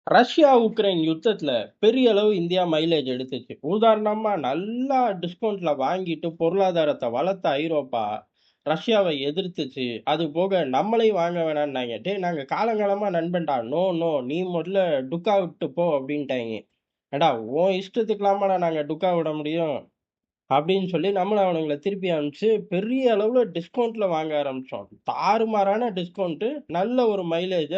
Russia, Ukraine யுத்தத்துல பெரிய அளவு இந்தியா மைலேஜ் எடுத்துச்சு. உதாரணமா நல்லா டிஸ்கவுண்ட்ல வாங்கிட்டு பொருளாதாரத்த வளர்த்த ஐரோப்பா, ரஷ்யாவ எதிர்த்துச்சு. அது போக நம்மளையும் வாங்க வேணாம்னாய்ங்க. "டேய் நாங்க காலங்காலமா நண்பன்டா." "நோ, நோ நீ முதல்ல டுக்கா விட்டு போ" அப்படின்ட்டாய்ங்க. "ஏன்டா உன் இஷ்டத்துக்கலாமாடா நாங்க டுக்கா விட முடியும்?" அப்படின்னு சொல்லி நம்மளும் அவனுங்கள திருப்பி அனுப்பிச்சு, பெரிய அளவுல டிஸ்கவுண்ட்ல வாங்க ஆரம்பிச்சோம். தாறுமாறான டிஸ்கவுண்ட்டு, நல்ல ஒரு மைலேஜ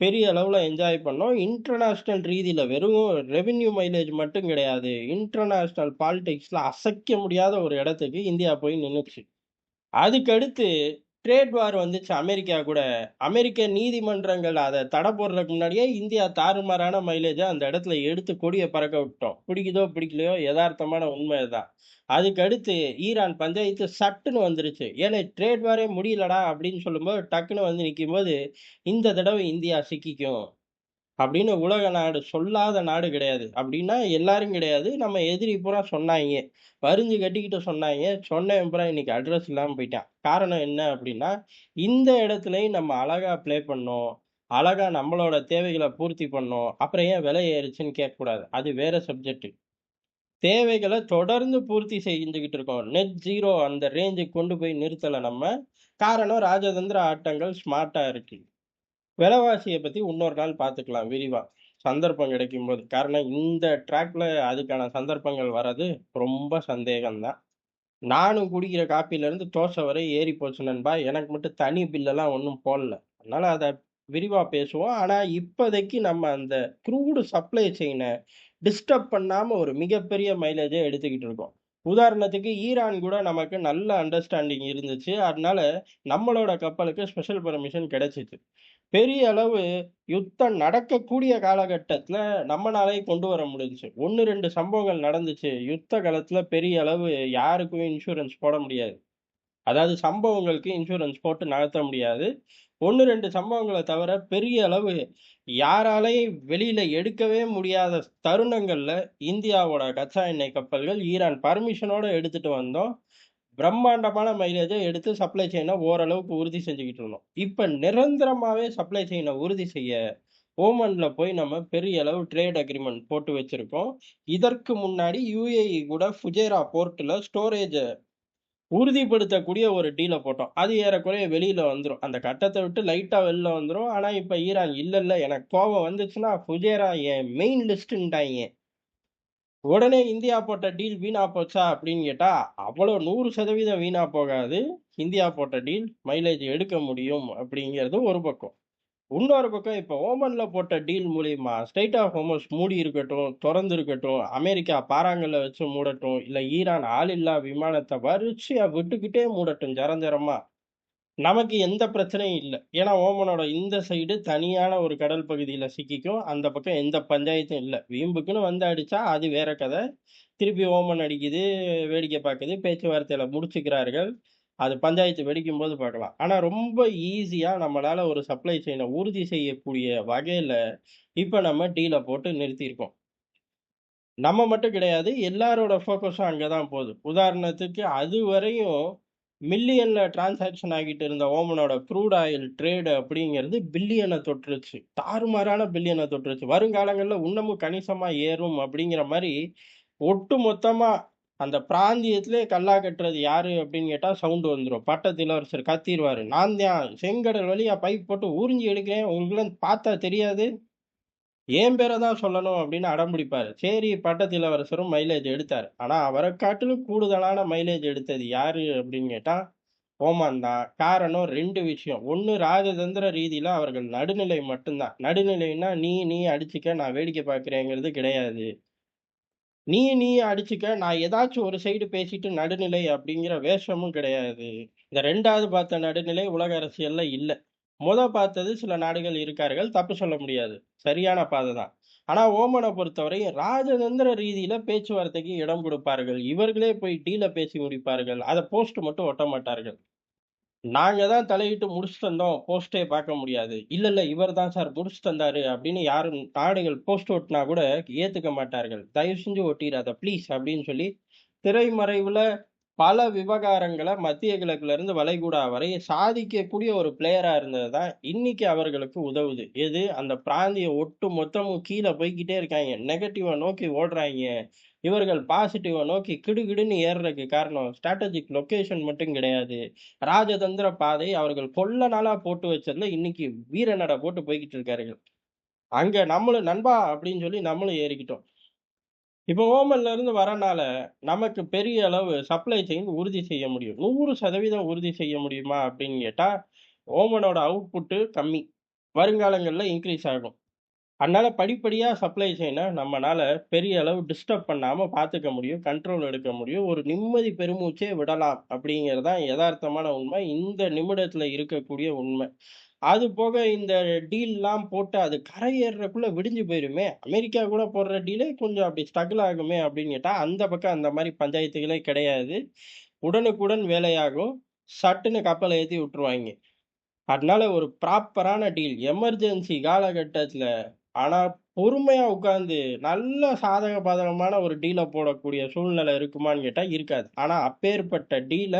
பெரிய அளவுல என்ஜாய் பண்ணோம். இன்டர்நேஷனல் ரீதியில வெறும் ரெவென்யூ மைலேஜ் மட்டும் கிடையாது. இன்டர்நேஷனல் பாலிடிக்ஸ்ல அசைக்க முடியாத ஒரு இடத்துக்கு இந்தியா போய் நின்னுச்சு. அதுக்கடுத்து ட்ரேட் வார் வந்துச்சு அமெரிக்கா கூட. அமெரிக்க நீதிமன்றங்கள் அத தடை போடுறதுக்கு முன்னாடியே இந்தியா தாறுமாறான மைலேஜ அந்த இடத்துல எடுத்து கொடிய பறக்க விட்டோம். பிடிக்குதோ, பிடிக்கலையோ எதார்த்தமான உண்மை இதுதான். அதுக்கடுத்து ஈரான் பஞ்சாயத்து சட்டுன்னு வந்துருச்சு. "ஏலே ட்ரேட் வாரே முடியலடா" அப்படின்னு சொல்லும்போது, டக்குன்னு வந்து நிக்கும்போது, "இந்த தடவ இந்தியா சிக்கிக்கும்." அப்படின்னு உலக நாடு சொல்லாத நாடு கிடையாது. அப்படின்னா எல்லாரும் கிடையாது. நம்ம எதிரி பூரா சொன்னாய்ங்க. வரிஞ்சு கட்டிக்கிட்டு சொன்னாய்ங்க. சொன்னவன் பூரா இன்னைக்கு அட்ரஸ் இல்லாம போயிட்டான். காரணம் என்ன அப்படின்னா, இந்த இடத்துலயும் நம்ம அழகா ப்ளே பண்ணோம். அழகா நம்மளோட தேவைகள பூர்த்தி பண்ணோம். அப்புறம் ஏன் விலை ஏறுச்சுன்னு கேட்கக்கூடாது. அது வேற சப்ஜெக்ட். தேவைகள தொடர்ந்து பூர்த்தி செஞ்சுகிட்டு இருக்கோம். நெட் ஜீரோ அந்த ரேஞ்சுக்கு கொண்டு போய் நிறுத்தல நம்ம. காரணம் ராஜதந்திர ஆட்டங்கள் ஸ்மார்ட்டா இருக்கு. விலைவாசிய பத்தி இன்னொரு நாள் பார்த்துக்கலாம் விரிவா. சந்தர்ப்பம் கிடைக்கும்போது. காரணம் இந்த ட்ராக்ல அதுக்கான சந்தர்ப்பங்கள் வர்றது ரொம்ப சந்தேகம் தான். நானும் குடிக்கிற காப்பிலேருந்து தோசை வரை ஏறி போச்சு நண்பா. எனக்கு மட்டும் தனி பில்லெல்லாம் ஒண்ணும் போடல. அதனால அத விரிவா பேசுவோம். ஆனா இப்போதைக்கு நம்ம அந்த க்ரூட் சப்ளை செயின டிஸ்டர்ப் பண்ணாம ஒரு மிகப்பெரிய மைலேஜ எடுத்துக்கிட்டு இருக்கோம். உதாரணத்துக்கு ஈரான் கூட நமக்கு நல்ல அண்டர்ஸ்டாண்டிங் இருந்துச்சு. அதனால நம்மளோட கப்பலுக்கு ஸ்பெஷல் பெர்மிஷன் கிடைச்சுச்சு. பெரிய அளவு யுத்தம் நடக்கக்கூடிய காலகட்டத்துல நம்மனாலயே கொண்டு வர முடிஞ்சுச்சு. 1, 2 சம்பவங்கள் நடந்துச்சு. யுத்த காலத்துல பெரிய அளவு யாருக்குமே இன்சூரன்ஸ் போட முடியாது. அதாவது சம்பவங்களுக்கு இன்சூரன்ஸ் போட்டு நடத்த முடியாது. 1, 2 சம்பவங்கள தவிர பெரிய அளவு யாராலயும் வெளியில எடுக்கவே முடியாத தருணங்கள்ல இந்தியாவோட கச்சா எண்ணெய் கப்பல்கள் ஈரான் பர்மிஷனோட எடுத்துட்டு வந்தோம். பிரம்மாண்டமான மைலேஜ எடுத்து சப்ளை செயின ஓரளவுக்கு உறுதி செஞ்சுகிட்டு இருந்தோம். இப்ப நிரந்தரமாவே சப்ளை செயின உறுதி செய்ய ஓமன்ல போய் நம்ம பெரிய அளவு ட்ரேட் அக்ரீமெண்ட் போட்டு வச்சிருக்கோம். இதற்கு முன்னாடி யுஏஇ கூட ஃபுஜைரா போர்ட்ல ஸ்டோரேஜ உறுதிப்படுத்தக்கூடிய ஒரு டீல போட்டோம். அது ஏறக்குறைய வெளியில வந்துரும். அந்த கட்டத்த விட்டு லைட்டா வெளில வந்துரும். ஆனா இப்ப ஈரான் இல்ல, இல்ல எனக்கு கோவம் வந்துச்சுன்னா ஃபுஜைரா என் மெயின் லிஸ்ட்ன்ட்டாய்ங்க. உடனே இந்தியா போட்ட டீல் வீணா போச்சா அப்படின்னு கேட்டா, அவ்வளோ 100% வீணா போகாது. இந்தியா போட்ட டீல் மைலேஜ் எடுக்க முடியும் அப்படிங்கிறது ஒரு பக்கம். இன்னொரு பக்கம் இப்ப ஓமன்ல போட்ட டீல் மூலியமா ஸ்ட்ரெய்ட் ஆஃப் ஹோர்முஸ் மூடி இருக்கட்டும், தொறந்து இருக்கட்டும், அமெரிக்கா பாறாங்கல்ல வச்சு மூடட்டும், இல்ல ஈரான் ஆளில்லா விமானத்த வரிசையா விட்டுக்கிட்டே மூடட்டும் ஜரஞ்சரமா. நமக்கு எந்த பிரச்சனையும் இல்ல. ஏன்னா ஓமனோட இந்த சைடு தனியான ஒரு கடல் பகுதியில சிக்கிக்கும். அந்த பக்கம் எந்த பஞ்சாயத்தும் இல்ல. வீம்புக்குன்னு வந்து அடிச்சா அது வேற கத. திருப்பி ஓமன் அடிக்குது, வேடிக்கை பார்க்குது, பேச்சுவார்த்தையில முடிச்சுக்கிறார்கள். அது பஞ்சாயத்து வெடிக்கும்போது பார்க்கலாம். ஆனா ரொம்ப ஈஸியா நம்மளால ஒரு சப்ளை செயின உறுதி செய்யக்கூடிய வகையில இப்ப நம்ம டீல போட்டு நிறுத்தியிருக்கோம். நம்ம மட்டும் கிடையாது. எல்லாரோட ஃபோக்கஸும் அங்க தான் போது. உதாரணத்துக்கு அதுவரையும் மில்லியன்ல டிரான்சாக்ஷன் ஆகிட்டு இருந்த ஓமனோட க்ரூட் ஆயில் ட்ரேட் அப்படிங்கிறது பில்லியன தொட்டுருச்சு. தாறுமாறான பில்லியன தொட்டுருச்சு. வருங்காலங்கள்ல இன்னமும் கணிசமா ஏறும் அப்படிங்கிற மாரி, ஒட்டு மொத்தமா அந்த பிராந்தியத்திலே கல்லா கட்டுறது யாரு அப்படின்னு கேட்டா சவுண்ட் வந்துரும். பட்டத்து இளவரசர் கத்திருவாரு. "நான் தான் செங்கடல் வழியா பைப் போட்டு உறிஞ்சி எடுக்கிறேன். உங்களுக்குலாம் பார்த்தா தெரியாது?" என் பேர தான் சொல்லணும் அப்படின்னு அடம்பிடிப்பாரு. சரி பட்டத்து இளவரசரும் மைலேஜ் எடுத்தாரு. ஆனா அவர காட்டிலும் கூடுதலான மைலேஜ் எடுத்தது யாரு அப்படின்னு கேட்டா, ஓமான் தான். காரணம் 2 விஷயம். 1 ராஜதந்திர ரீதியில அவர்கள் நடுநிலை மட்டும் தான். நடுநிலைன்னா நீ அடிச்சுக்க நான் வேடிக்கை பார்க்கிறேங்கிறது கிடையாது. நீ அடிச்சுக்க நான் ஏதாச்சும் ஒரு சைடு பேசிட்டு நடுநிலை அப்படிங்கிற வேஷமும் கிடையாது. இந்த 2வது பார்த்த நடுநிலை உலக அரசியல்ல இல்ல. பார்த்தது சில நாடுகள் இருக்கார்கள். தப்பு சொல்ல முடியாது. சரியான பாதை தான். ஆனா ஓமன பொறுத்தவரை ராஜதந்திர ரீதியில பேச்சுவார்த்தைக்கு இடம் கொடுப்பார்கள். இவர்களே போய் டீல பேசி முடிப்பார்கள். அத போஸ்ட் மட்டும் ஒட்ட மாட்டார்கள். நாங்க தான் தலையிட்டு முடிச்சுட்டு வந்தோம். போஸ்ட்டே பார்க்க முடியாது. இல்ல இவர் தான் சார் முடிச்சுட்டு வந்தாரு அப்படின்னு யாரும் நாடுகள் போஸ்ட் ஒட்டுனா கூட ஏத்துக்க மாட்டார்கள். தயவு செஞ்சு ஒட்டிறாத ப்ளீஸ் அப்படின்னு சொல்லி திரைமறைவுல பல விவகாரங்கள மத்திய கிழக்குல இருந்து வளைகுடா வரை சாதிக்கக்கூடிய ஒரு பிளேயரா இருந்தது தான், இன்னைக்கு அவர்களுக்கு உதவுது. எது? அந்த பிராந்தியம் ஒட்டு மொத்தமும் கீழ போய்க்கிட்டே இருக்காய்ங்க. நெகட்டிவ நோக்கி ஓடுறாய்ங்க. இவர்கள் பாசிட்டிவ நோக்கி கிடுகிடுன்னு ஏறுறதுக்கு காரணம் ஸ்ட்ராட்டஜிக் லொகேஷன் மட்டும் கிடையாது. ராஜதந்திர பாதை அவர்கள் கொள்ள நாளா போட்டு வச்சதுல இன்னைக்கு வீர நட போட்டு போய்க்கிட்டு இருக்கார்கள். அங்க நம்மளும் நண்பா அப்படின்னு சொல்லி நம்மளும் ஏறிக்கிட்டோம். இப்போ ஓமன்ல இருந்து வரனால, நமக்கு பெரிய அளவு சப்ளை செயின் உறுதி செய்ய முடியும். 100% உறுதி செய்ய முடியுமா அப்படின்னு கேட்டா, ஓமனோட அவுட்புட் கம்மி. வருங்காலங்கள்ல இன்கிரீஸ் ஆகும். அதனால படிப்படியா சப்ளை செயின நம்மனால பெரிய அளவு டிஸ்டர்ப் பண்ணாம பார்த்துக்க முடியும். கண்ட்ரோல் எடுக்க முடியும். ஒரு நிம்மதி பெருமூச்சே விடலாம் அப்படிங்கிறது தான் எதார்த்தமான உண்மை. இந்த நிமிடத்துல இருக்கக்கூடிய உண்மை. அது போக இந்த டீல்லாம் போட்டு அது கரையேறக்குள்ள விடிஞ்சு போயிருமே! அமெரிக்கா கூட போடுற டீலே கொஞ்சம் அப்படி ஸ்ட்ரகிள் ஆகுமே அப்படின்னு கேட்டா, அந்த பக்கம் அந்த மாரி பஞ்சாயத்துகளே கிடையாது. உடனுக்குடன் வேலையாகும். சட்டுன்னு கப்பல ஏத்தி விட்டுருவாய்ங்க. அதனால ஒரு ப்ராப்பரான டீல் எமர்ஜென்சி காலகட்டத்தில ஆனா பொறுமையா உட்கார்ந்து நல்ல சாதக பாதகமான ஒரு டீல போடக்கூடிய சூழ்நிலை இருக்குமான்னு கேட்டா இருக்காது. ஆனா அப்பேற்பட்ட டீல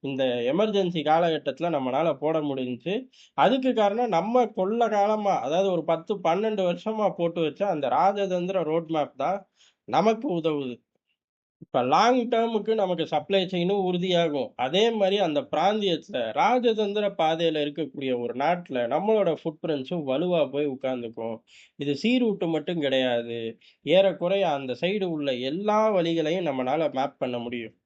இந்த எமர்ஜென்சி காலகட்டத்தில நம்மனால போட முடிஞ்சுச்சு. அதுக்கு காரணம் நம்ம கொள்ள காலமா அதாவது ஒரு 10, 12 வருஷமா போட்டு வச்ச அந்த ராஜதந்திர ரோட் மேப் தான் நமக்கு உதவுது. இப்ப லாங் டெர்முக்கு நமக்கு சப்ளை செயினும் உறுதியாகும். அதே மாரி அந்த பிராந்தியத்தில ராஜதந்திர பாதையில இருக்கக்கூடிய ஒரு நாட்ல நம்மளோட ஃபுட் பிரிண்ட்ஸும் வலுவா போய் உட்கார்ந்துக்கும். இது சி ரூட் மட்டும் கிடையாது. ஏறக்குறைய அந்த சைடு உள்ள எல்லா வழிகளையும் நம்மனால மேப் பண்ண முடியும்.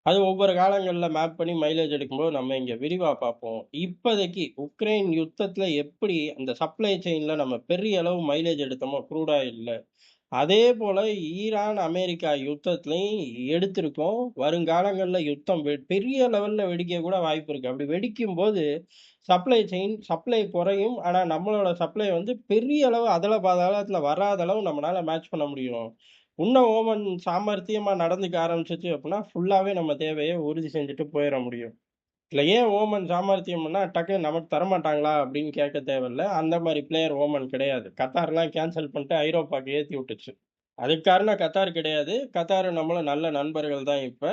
அது ஒவ்வொரு காலங்கள்ல மேப் பண்ணி மைலேஜ் எடுக்கும்போது நம்ம இங்க விரிவா பார்ப்போம். இப்போதைக்கு உக்ரைன் யுத்தத்தில எப்படி அந்த சப்ளை செயின்ல நம்ம பெரிய அளவு மைலேஜ் எடுத்தோமோ க்ரூட் ஆயில்ல. அதே போல ஈரான், அமெரிக்கா யுத்தத்திலயும் எடுத்திருக்கோம். வருங்காலங்கள்ல யுத்தம் பெரிய லெவல்ல வெடிக்க கூட வாய்ப்பு இருக்கு. அப்படி வெடிக்கும்போது சப்ளை குறையும். ஆனா நம்மளோட சப்ளை வந்து பெரிய அளவு அதல பாதாளத்துல வராத அளவு நம்மனால மேட்ச் பண்ண முடியும். இன்னும் ஓமன் சாமர்த்தியமா நடந்துக்க ஆரம்பிச்சுச்சு அப்படின்னா, ஃபுல்லாவே நம்ம தேவைய உறுதி செஞ்சுட்டு போயிற முடியும். இதுல ஏன் ஓமன் சாமர்த்தியம்ன்னா, டக்குன்னு நமக்கு தரமாட்டாங்களா அப்படின்னு கேட்க தேவையில்ல. அந்த மாரி பிளேயர் ஓமன் கிடையாது. கத்தார்லாம் கேன்சல் பண்ணிட்டு ஐரோப்பாக்கு ஏத்தி விட்டுச்சு. அதுக்கு காரணம் கத்தார் கிடையாது. கத்தாரும் நம்மளும் நல்ல நண்பர்கள் தான் இப்ப.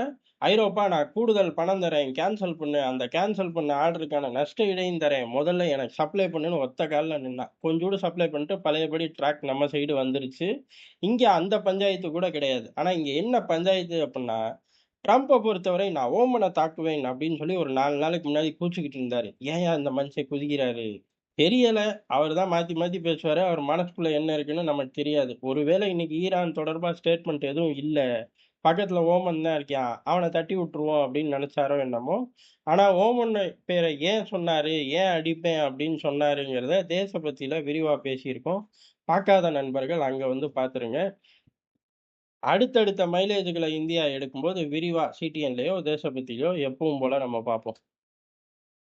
ஐரோப்பா நான் கூடுதல் பணம் தரேன். கேன்சல் பண்ணு. அந்த கேன்சல் பண்ண ஆர்டருக்கான நஷ்ட ஈடையும் தரேன். முதல்ல எனக்கு சப்ளை பண்ணுன்னு ஒத்த கால்ல நின்னான். கொஞ்சூண்டு சப்ளை பண்ணிட்டு பழையபடி ட்ராக் நம்ம சைடு வந்துருச்சு. இங்க அந்த பஞ்சாயத்து கூட கிடையாது. ஆனா இங்க என்ன பஞ்சாயத்து அப்புட்ன்னா, ட்ரம்ப பொறுத்தவரை நான் ஓமன தாக்குவேன் அப்படின்னு சொல்லி ஒரு 4 நாளைக்கு முன்னாடி கூச்சிக்கிட்டு இருந்தாரு. ஏன்யா இந்த மனுஷன் குதிக்கிறாரு? தெரியல. அவரு தான் மாத்தி மாத்தி பேசுவாரு. அவர் மனசுக்குள்ள என்ன இருக்குன்னு நமக்கு தெரியாது. ஒருவேளை இன்னைக்கு ஈரான் தொடர்பா ஸ்டேட்மெண்ட் எதுவும் இல்ல. பக்கத்துல ஓமன் தான் இருக்கான். அவன தட்டி விட்டுருவோம் அப்படின்னு நெனச்சாரோ என்னமோ! ஆனா ஓமன் பேர ஏன் சொன்னாரு? ஏன் அடிப்பேன் அப்படின்னு சொன்னாருங்கிறத தேசபக்தியில விரிவா பேசியிருக்கோம். பார்க்காத நண்பர்கள் அங்க வந்து பார்த்துருங்க. அடுத்தடுத்த மைலேஜ்கள இந்தியா எடுக்கும்போது விரிவா சிடிஎன்லயோ, தேசபக்தியிலயோ எப்பவும் போல நம்ம பார்ப்போம்.